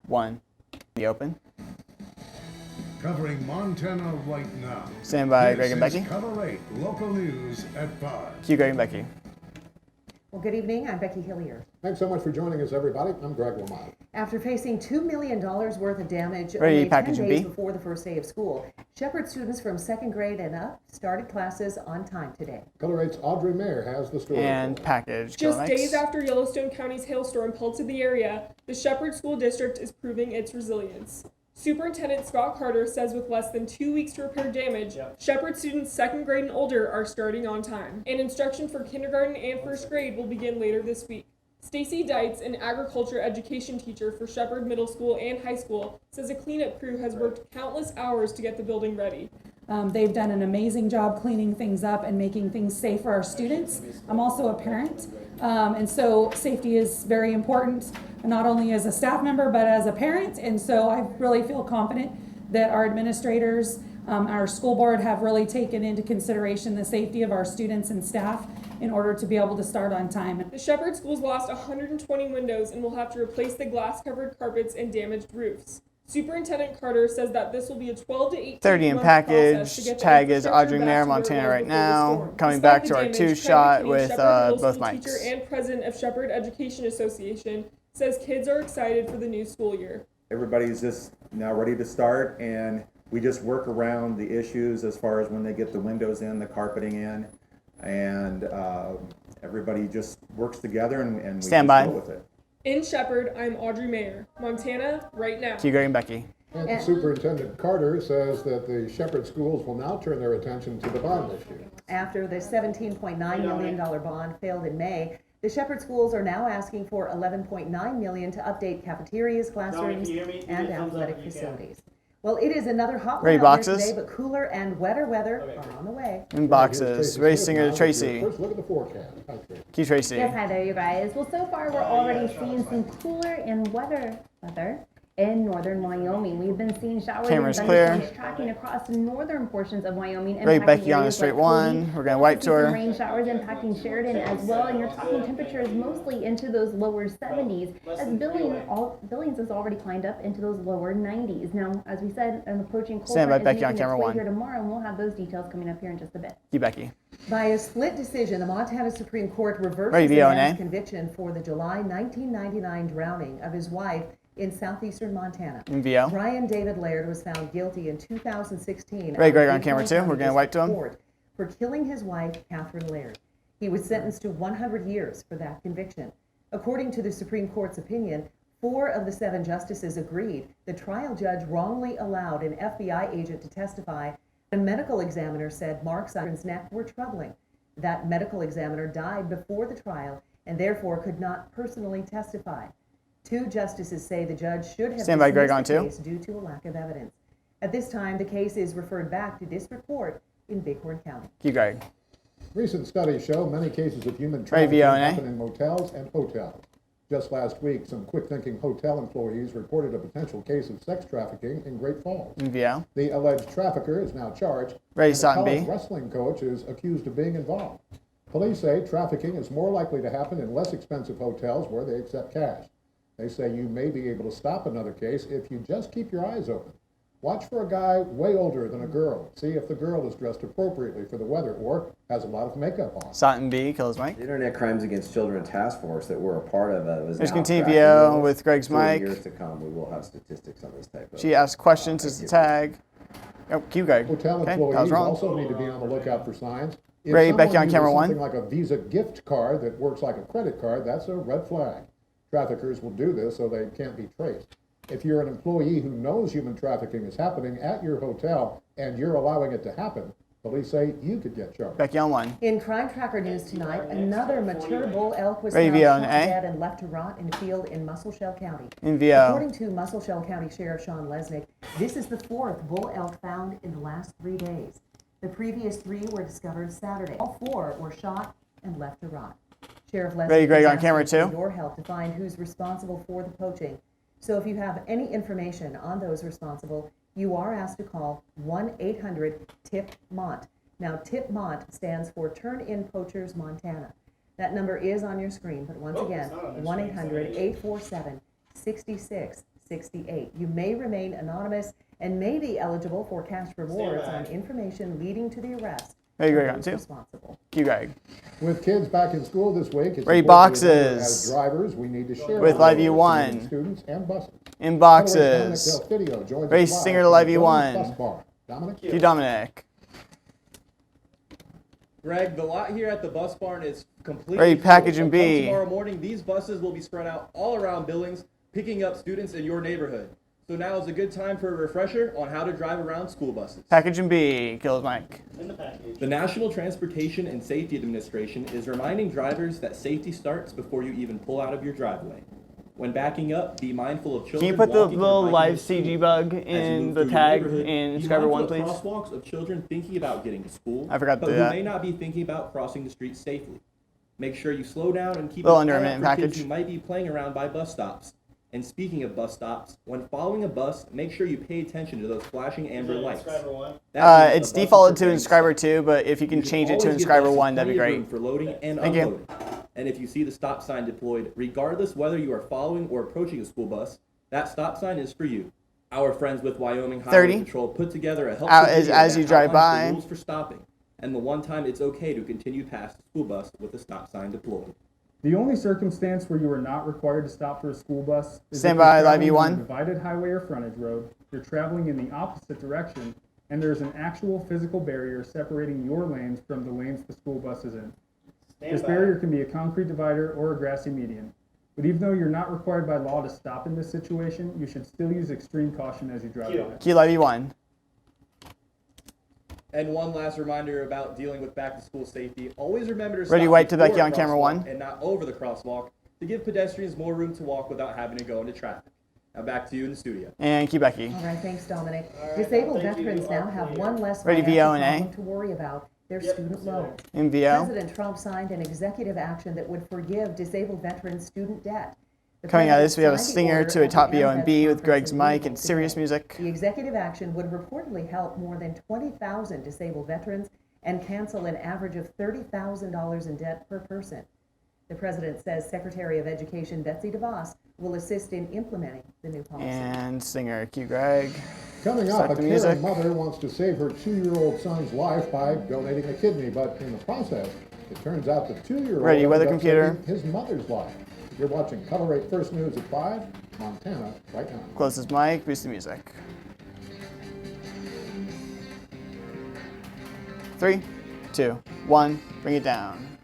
1. The open. Covering Montana right now. Stand by, Greg and This Becky. is Color 8 local news at 5. Cue Greg and Becky. Well, good evening. I'm Becky Hillier. Thanks so much for joining us, everybody. I'm Greg Lamont. After facing $2 million worth of damage Ready, only 10 package days B? before the first day of school, Shepherd students from second grade and up started classes on time today. Color 8's Audrey Mayer has the story. And package. Just Go days next. after Yellowstone County's hailstorm pelted the area, the Shepherd School District is proving its resilience. Superintendent Scott Carter says with less than 2 weeks to repair damage, Shepherd students second grade and older are starting on time. And instruction for kindergarten and first grade will begin later this week. Stacy Deitz, an agriculture education teacher for Shepherd Middle School and High School, says a cleanup crew has worked countless hours to get the building ready. They've done an amazing job cleaning things up and making things safe for our students. I'm also a parent, and so safety is very important, not only as a staff member, but as a parent. And so I really feel confident that our administrators, our school board have really taken into consideration the safety of our students and staff in order to be able to start on time. The Shepherd schools lost 120 windows and will have to replace the glass-covered carpets and damaged roofs. Superintendent Carter says that this will be a 12 to 18 30 in month process to package. get the Tag is infrastructure Audrey back Mayer, to where it Montana was right before the now. storm. Coming Despite back the to our damage, 2-shot Craig McKinney, with Shepherd Middle both School mics. teacher and president of Shepherd Education Association, says kids are excited for the new school year. Everybody's just now ready to start, and we just work around the issues as far as when they get the windows in, the carpeting in, and everybody just works together and we Stand just by. go with it. In Shepherd, I'm Audrey Mayer, Montana, right now. Cue Greg and Becky. And Superintendent Carter says that the Shepherd schools will now turn their attention to the bond issue. After the $17.9 million bond failed in May, the Shepherd schools are now asking for $11.9 million to update cafeterias, classrooms, and athletic facilities. Well, it is another hot one Ready, out boxes? there today, but cooler and wetter weather are on the way. In boxes. Here's Race Tracy singer Smith now Tracy. with your First look at the forecast. Hi, Tracy. Cue Tracy. Yes, hi there, you guys. Well, so far we're already seeing some cooler and weather in northern Wyoming. We've been seeing showers Camera's and clear. thunderstorms tracking across the northern portions of Wyoming. Ready, impacting Becky on a areas straight like one. Cody. We're gonna wipe to We'll see her. some rain showers impacting Sheridan as well, and you're talking temperatures mostly into those lower 70s, as Billings has already climbed up into those lower 90s. Now, as we said, an approaching cold Stand by, front is Becky, on making its camera way one. here tomorrow, and we'll have those details coming up here in just a bit. Cue Becky. By a split decision, the Montana Supreme Court reversed Ready, the VO, man's nay? conviction for the July 1999 drowning of his wife in southeastern Montana. In VO. Brian David Laird was found guilty in 2016. Ready, Greg, out of on camera Bighorn two. We're County gonna wipe to him. District Court for killing his wife, Catherine Laird. He was sentenced to 100 years for that conviction. According to the Supreme Court's opinion, 4 of the 7 justices agreed the trial judge wrongly allowed an FBI agent to testify. A medical examiner said marks on his neck were troubling. That medical examiner died before the trial and therefore could not personally testify. 2 justices say the judge should have Stand by, Greg, on dismissed the two. case due to a lack of evidence. At this time, the case is referred back to district court in Bighorn County. Cue Greg. Recent studies show many cases of human Ready, trafficking VO, nay? happen in motels and hotels. Just last week, some quick-thinking hotel employees reported a potential case of sex trafficking in Great Falls. In VO. The alleged trafficker is now charged. Ready, and a Sutton college B. wrestling coach is accused of being involved. Police say trafficking is more likely to happen in less expensive hotels where they accept cash. They say you may be able to stop another case if you just keep your eyes open. Watch for a guy way older than a girl. See if the girl is dressed appropriately for the weather or has a lot of makeup on. Sutton B. Kill his mic. The Internet Crimes Against Children Task Force that we're a part of was Let's now continue tracking VO those. with Greg's So in mic. years to come, we will have statistics on this type of. She asked questions as the activity. tag. Oh, cue Greg. Hotel Okay, that was employees wrong. also need to be on the lookout for signs. If Ready, someone Becky, on uses camera one. something like a Visa gift card that works like a credit card, that's a red flag. Traffickers will do this so they can't be traced. If you're an employee who knows human trafficking is happening at your hotel and you're allowing it to happen, police say you could get charged. Becky on 1. In Crime Tracker news tonight, another mature bull elk was Ready, found VO, shot nay? dead and left to rot in a field in Muscle County. In VO. According to Muscle County Sheriff Sean Lesnick, this is the 4th bull elk found in the last 3 days. The previous 3 were discovered Saturday. All 4 were shot and left to rot. Sheriff Lesnick Ready, Greg, is on camera asking for two. your help to find who's responsible for the poaching. So if you have any information on those responsible, you are asked to call 1-800-TIP-MONT. Now, TIP-MONT stands for Turn In Poachers Montana. That number is on your screen, but once again, 1-800-847-6666. 68. You may remain anonymous and may be eligible for cash rewards on information leading to the arrest Ready, of Greg, on those two. responsible. Cue Greg. With kids back in school this week, it's Ready, important to remember boxes. as drivers, we need to share With our Live roads U1. between students and buses. In By the way, boxes. Dominic Del Fidio joins us Race live Singer from Live the U1. Bus Bar. Dominic? Cue Dominic. Greg, the lot here at the bus barn is completely Ready, full. package So and come B. Tomorrow morning, these buses will be spread out all around Billings, picking up students in your neighborhood. So now is a good time for a refresher on how to drive around school buses. Package and B. Kill his mic. The National Transportation and Safety Administration is reminding drivers that safety starts before you even pull out of your driveway. When backing up, be mindful of children. Can you put the walking or little biking live to school. CG bug As you in move the through your tag neighborhood, in be subscriber one, mindful please? of crosswalks of children thinking about getting to school. I forgot to but do who that. may not be thinking about crossing the street safely. Make sure you slow down and keep Little an under a eye out minute for kids package. who might be playing around by bus stops. And speaking of bus stops, when following a bus, make sure you pay attention to those flashing amber lights. That means It's a bus is defaulted to preparing inscriber stop. 2, but if you can change it to Always give inscriber buses 1, that'd be plenty of room great. for loading and Thank you. unloading. And if you see the stop sign deployed, regardless whether you are following or approaching a school bus, that stop sign is for you. Our friends with Wyoming Highway 30. Patrol put together a helpful As video you that drive outlines the by. rules for stopping, and the one time it's okay to continue past the school bus with the stop sign deployed. The only circumstance where you are not required to stop for a school bus is Stand if you're by, Live traveling on E1. a divided highway or frontage road, you're traveling in the opposite direction, and there's an actual physical barrier separating your lanes from the lanes the school bus is in. This barrier can be a concrete divider or a grassy median. But even though you're not required by law to stop in this situation, you should still use extreme caution as you drive by. Cue Live E1. And one last reminder about dealing with back-to-school safety. Always remember to Ready, stop white to before Becky a on camera crosswalk 1. and not over the crosswalk to give pedestrians more room to walk without having to go into traffic. Now back to you in the studio. And cue Becky. All right, thanks, Dominic. Disabled veterans now have one less Ready, financial VO and A. problem to worry about, their student loans. In VO. President Trump signed an executive action that would forgive disabled veterans student debt. The Coming out of this, we have a president signed the stinger order to a at the top VO AMHED and B with conference Greg's in mic Louisville and serious today. music. The executive action would reportedly help more than 20,000 disabled veterans and cancel an average of $30,000 in debt per person. The president says Secretary of Education Betsy DeVos will assist in implementing the new policy. And singer, cue Greg. Coming up, Start a the caring music. mother wants to save her 2-year-old son's life by donating a kidney, but in the process, it turns out the 2-year-old Ready, weather ended up computer. saving his mother's life. You're watching Color 8 First News at 5, Montana, right now. Close his mic, boost the music. 3, 2, 1, bring it down.